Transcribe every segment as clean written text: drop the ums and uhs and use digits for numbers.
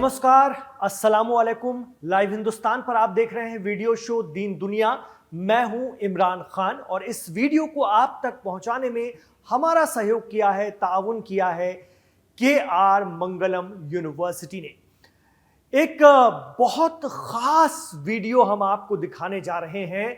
नमस्कार, अस्सलामुअलैकुम। लाइव हिंदुस्तान पर आप देख रहे हैं वीडियो शो दीन दुनिया। मैं हूं इमरान खान और इस वीडियो को आप तक पहुंचाने में हमारा सहयोग किया है, ताउन किया है KR मंगलम यूनिवर्सिटी ने। एक बहुत खास वीडियो हम आपको दिखाने जा रहे हैं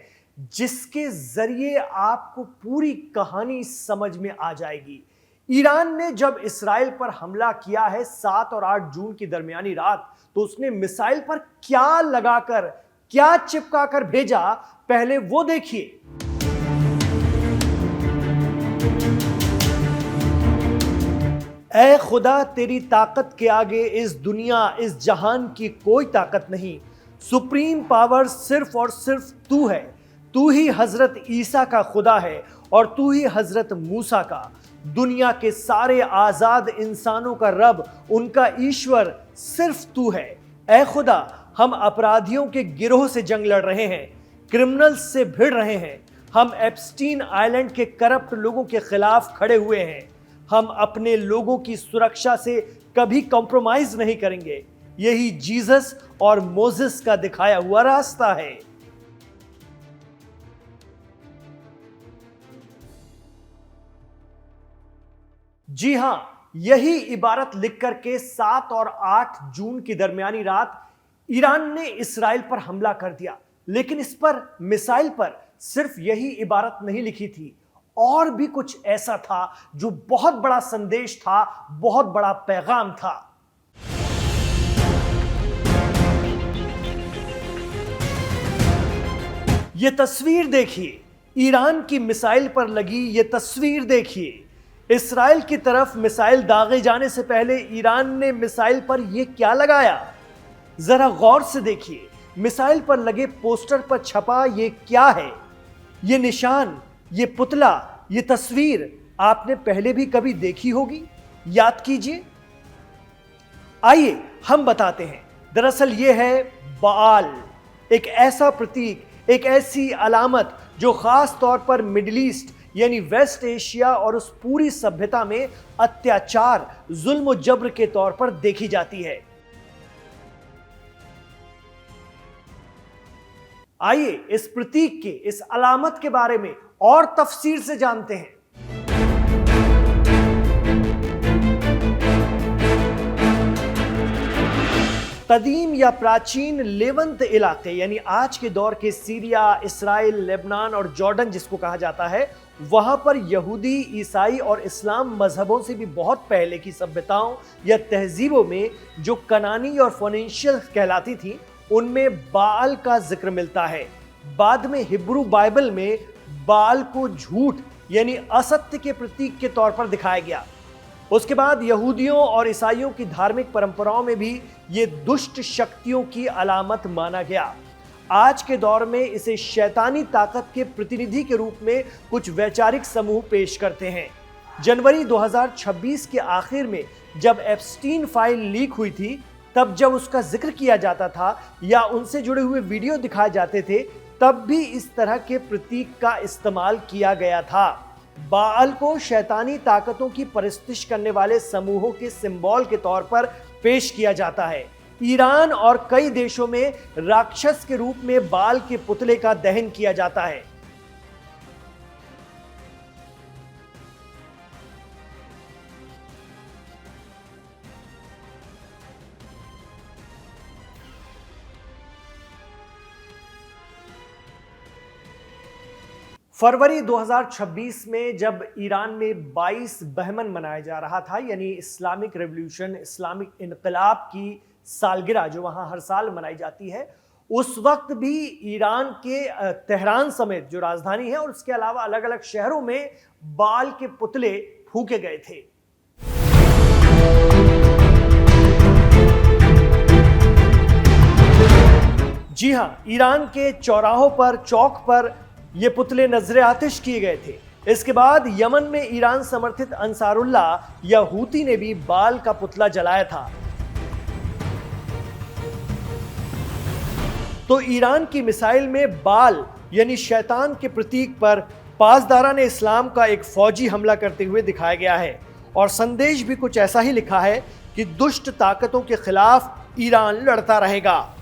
जिसके जरिए आपको पूरी कहानी समझ में आ जाएगी। ईरान ने जब इस्राएल पर हमला किया है 7 और 8 जून की दरमियानी रात, तो उसने मिसाइल पर क्या लगाकर, क्या चिपकाकर भेजा, पहले वो देखिए। ऐ खुदा, तेरी ताकत के आगे इस दुनिया, इस जहान की कोई ताकत नहीं। सुप्रीम पावर सिर्फ और सिर्फ तू है। तू ही हजरत ईसा का खुदा है और तू ही हजरत मूसा का, दुनिया के सारे आजाद इंसानों का रब, उनका ईश्वर सिर्फ तू है। ऐ खुदा, हम अपराधियों के गिरोह से जंग लड़ रहे हैं, क्रिमिनल्स से भिड़ रहे हैं। हम एप्स्टीन आइलैंड के करप्ट लोगों के खिलाफ खड़े हुए हैं। हम अपने लोगों की सुरक्षा से कभी कॉम्प्रोमाइज नहीं करेंगे। यही जीसस और मोसेस का दिखाया हुआ रास्ता है। जी हां, यही इबारत लिख करके 7 और 8 जून की दरमियानी रात ईरान ने इस्राएल पर हमला कर दिया। लेकिन इस पर, मिसाइल पर सिर्फ यही इबारत नहीं लिखी थी, और भी कुछ ऐसा था जो बहुत बड़ा संदेश था, बहुत बड़ा पैगाम था। यह तस्वीर देखिए, ईरान की मिसाइल पर लगी यह तस्वीर देखिए। इस्राएल की तरफ मिसाइल दागे जाने से पहले ईरान ने मिसाइल पर यह क्या लगाया, जरा गौर से देखिए। मिसाइल पर लगे पोस्टर पर छपा यह क्या है? यह निशान, यह पुतला, यह तस्वीर आपने पहले भी कभी देखी होगी? याद कीजिए। आइए हम बताते हैं। दरअसल यह है बाल, एक ऐसा प्रतीक, एक ऐसी अलामत जो खास तौर पर मिडिल ईस्ट यानी वेस्ट एशिया और उस पूरी सभ्यता में अत्याचार, जुल्म और जब्र के तौर पर देखी जाती है। आइए इस प्रतीक के, इस अलामत के बारे में और तफसील से जानते हैं। कदीम या प्राचीन लेवंत इलाके यानी आज के दौर के सीरिया, इस्राइल, लेबनान और जॉर्डन जिसको कहा जाता है, वहां पर यहूदी, ईसाई और इस्लाम मजहबों से भी बहुत पहले की सभ्यताओं या तहजीबों में जो कनानी और फोनिशियल कहलाती थी, उनमें बाल का जिक्र मिलता है। बाद में हिब्रू बाइबल में बाल को झूठ यानी असत्य के प्रतीक के तौर पर दिखाया गया। उसके बाद यहूदियों और ईसाइयों की धार्मिक परंपराओं में भी ये दुष्ट शक्तियों की अलामत माना गया। आज के दौर में इसे शैतानी ताकत के प्रतिनिधि के रूप में कुछ वैचारिक समूह पेश करते हैं। जनवरी 2026 के आखिर में जब एप्स्टीन फाइल लीक हुई थी, तब जब उसका जिक्र किया जाता था या उनसे जुड़े हुए वीडियो दिखाए जाते थे, तब भी इस तरह के प्रतीक का इस्तेमाल किया गया था। बाल को शैतानी ताकतों की परस्तिश करने वाले समूहों के सिंबल के तौर पर पेश किया जाता है। ईरान और कई देशों में राक्षस के रूप में बाल के पुतले का दहन किया जाता है। फरवरी 2026 में जब ईरान में 22 बहमन मनाया जा रहा था, यानी इस्लामिक रेवोल्यूशन, इस्लामिक इनकलाब की सालगिरह जो वहाँ हर साल मनाई जाती है, उस वक्त भी ईरान के तेहरान समेत जो राजधानी है और उसके अलावा अलग अलग शहरों में बाल के पुतले फूके गए थे। जी हाँ, ईरान के चौराहों पर, चौक पर ये पुतले नजरे आतिश किए गए थे। इसके बाद यमन में ईरान समर्थित अंसारुल्लाह या हूती ने भी बाल का पुतला जलाया था। तो ईरान की मिसाइल में बाल यानी शैतान के प्रतीक पर पासदारान इस्लाम का एक फौजी हमला करते हुए दिखाया गया है और संदेश भी कुछ ऐसा ही लिखा है कि दुष्ट ताकतों के खिलाफ ईरान लड़ता रहेगा,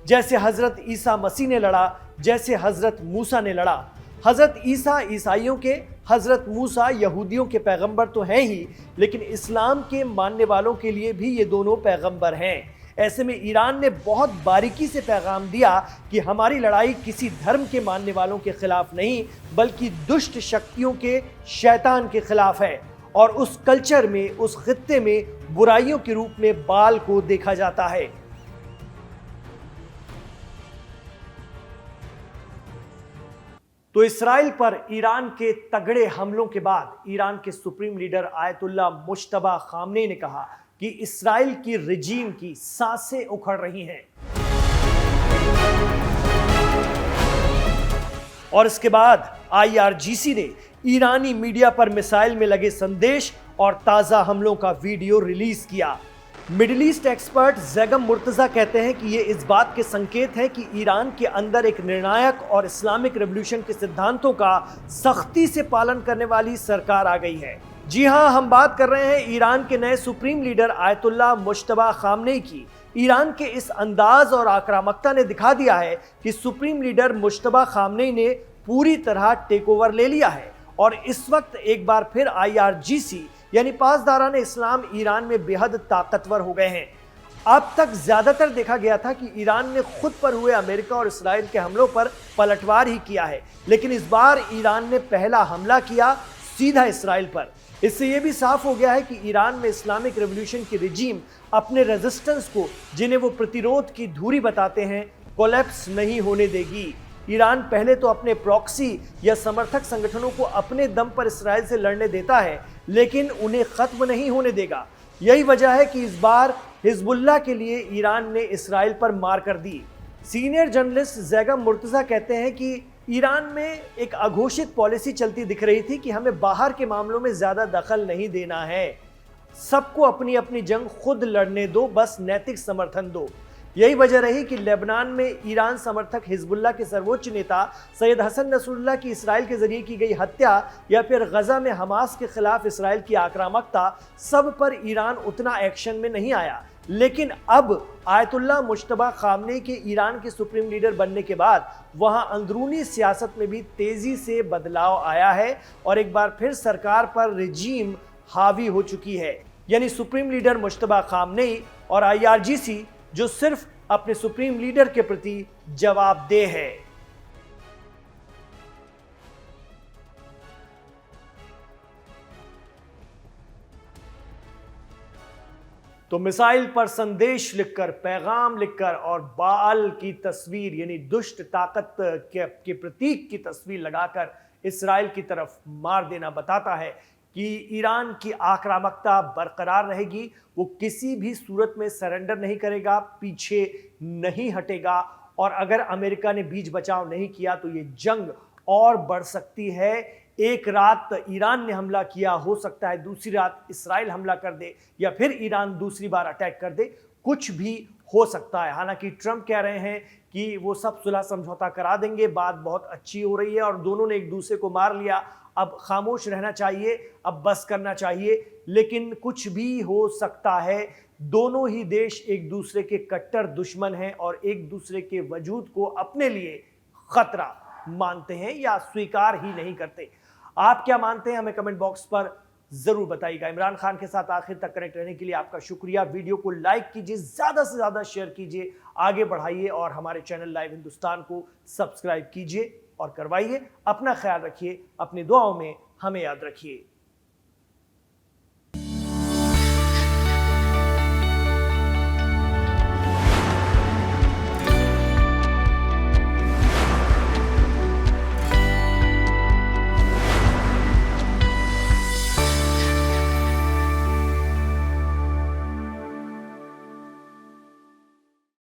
जैसे हजरत ईसा मसीह ने लड़ा, जैसे हजरत मूसा ने लड़ा। हजरत ईसा ईसाइयों के, हजरत मूसा यहूदियों के पैगंबर तो हैं ही, लेकिन इस्लाम के मानने वालों के लिए भी ये दोनों पैगंबर हैं। ऐसे में ईरान ने बहुत बारीकी से पैगाम दिया कि हमारी लड़ाई किसी धर्म के मानने वालों के खिलाफ नहीं, बल्कि दुष्ट शक्तियों के, शैतान के खिलाफ है। और उस कल्चर में, उस खित्ते में बुराइयों के रूप में बाल को देखा जाता है। तो इस्राइल पर ईरान के तगड़े हमलों के बाद ईरान के supreme leader Ayatollah Mojtaba Khamenei ने कहा कि इस्राइल की रिजीम की सांसें उखड़ रही हैं। और इसके बाद IRGC ने ईरानी मीडिया पर मिसाइल में लगे संदेश और ताजा हमलों का वीडियो रिलीज किया। Middle east expert Zaigham Murtaza कहते हैं कि ये इस बात के संकेत हैं कि ईरान के अंदर एक निर्णायक और इस्लामिक रेवोल्यूशन के सिद्धांतों का सख्ती से पालन करने वाली सरकार आ गई है। जी हां, हम बात कर रहे हैं ईरान के नए supreme leader Ayatollah Mojtaba Khamenei की। ईरान के इस अंदाज और आक्रामकता ने दिखा दिया है कि सुप्रीम लीडर मुज्तबा खामनेई ने पूरी तरह टेक ओवर ले लिया है। और इस वक्त एक बार फिर IRGC यानी पासदारान इस्लाम ईरान में बेहद ताकतवर हो गए हैं। अब तक ज्यादातर देखा गया था कि ईरान ने खुद पर हुए अमेरिका और इस्राइल के हमलों पर पलटवार ही किया है, लेकिन इस बार ईरान ने पहला हमला किया सीधा इस्राइल पर। इससे यह भी साफ हो गया है कि ईरान में इस्लामिक रेवोल्यूशन की रिजीम अपने रेजिस्टेंस को, जिन्हें वो प्रतिरोध की धुरी बताते हैं, कोलैप्स नहीं होने देगी। ईरान पहले तो अपने प्रॉक्सी या समर्थक संगठनों को अपने दम पर इस्राइल से लड़ने देता है, लेकिन उन्हें खत्म नहीं होने देगा। यही वजह है कि इस बार हिजबुल्लाह के लिए ईरान ने इस्राइल पर मार कर दी। सीनियर जर्नलिस्ट जैगम मुर्तजा कहते हैं कि ईरान में एक अघोषित पॉलिसी चलती दिख रही थी कि हमें बाहर के मामलों में ज्यादा दखल नहीं देना है, सबको अपनी अपनी जंग खुद लड़ने दो, बस नैतिक समर्थन दो। यही वजह रही कि लेबनान में ईरान समर्थक हिजबुल्लाह के सर्वोच्च नेता सैयद हसन नसरुल्लाह की इस्राइल के जरिए की गई हत्या, या फिर गजा में हमास के खिलाफ इस्राइल की आक्रामकता, सब पर ईरान उतना एक्शन में नहीं आया। लेकिन अब आयतुल्लाह मुज्तबा खामनेई के ईरान के सुप्रीम लीडर बनने के बाद वहां अंदरूनी सियासत में भी तेजी से बदलाव आया है और एक बार फिर सरकार पर रिजीम हावी हो चुकी है। यानी सुप्रीम लीडर मुज्तबा खामनेई और IRGC जो सिर्फ अपने सुप्रीम लीडर के प्रति जवाबदेह है। तो मिसाइल पर संदेश लिखकर, पैगाम लिखकर और बाल की तस्वीर यानी दुष्ट ताकत के प्रतीक की तस्वीर लगाकर इस्राइल की तरफ मार देना बताता है कि ईरान की आक्रामकता बरकरार रहेगी। वो किसी भी सूरत में सरेंडर नहीं करेगा, पीछे नहीं हटेगा। और अगर अमेरिका ने बीच बचाव नहीं किया तो ये जंग और बढ़ सकती है। एक रात ईरान ने हमला किया, हो सकता है दूसरी रात इस्राइल हमला कर दे या फिर ईरान दूसरी बार अटैक कर दे, कुछ भी हो सकता है। हालांकि ट्रंप कह रहे हैं कि वो सब सुलह समझौता करा देंगे, बात बहुत अच्छी हो रही है और दोनों ने एक दूसरे को मार लिया, अब खामोश रहना चाहिए, अब बस करना चाहिए। लेकिन कुछ भी हो सकता है। दोनों ही देश एक दूसरे के कट्टर दुश्मन हैं और एक दूसरे के वजूद को अपने लिए खतरा मानते हैं या स्वीकार ही नहीं करते। आप क्या मानते हैं, हमें कमेंट बॉक्स पर जरूर बताइएगा। इमरान खान के साथ आखिर तक कनेक्ट रहने के लिए आपका शुक्रिया। वीडियो को लाइक कीजिए, ज्यादा से ज्यादा शेयर कीजिए, आगे बढ़ाइए और हमारे चैनल लाइव हिंदुस्तान को सब्सक्राइब कीजिए और करवाइए। अपना ख्याल रखिए, अपनी दुआओं में हमें याद रखिए।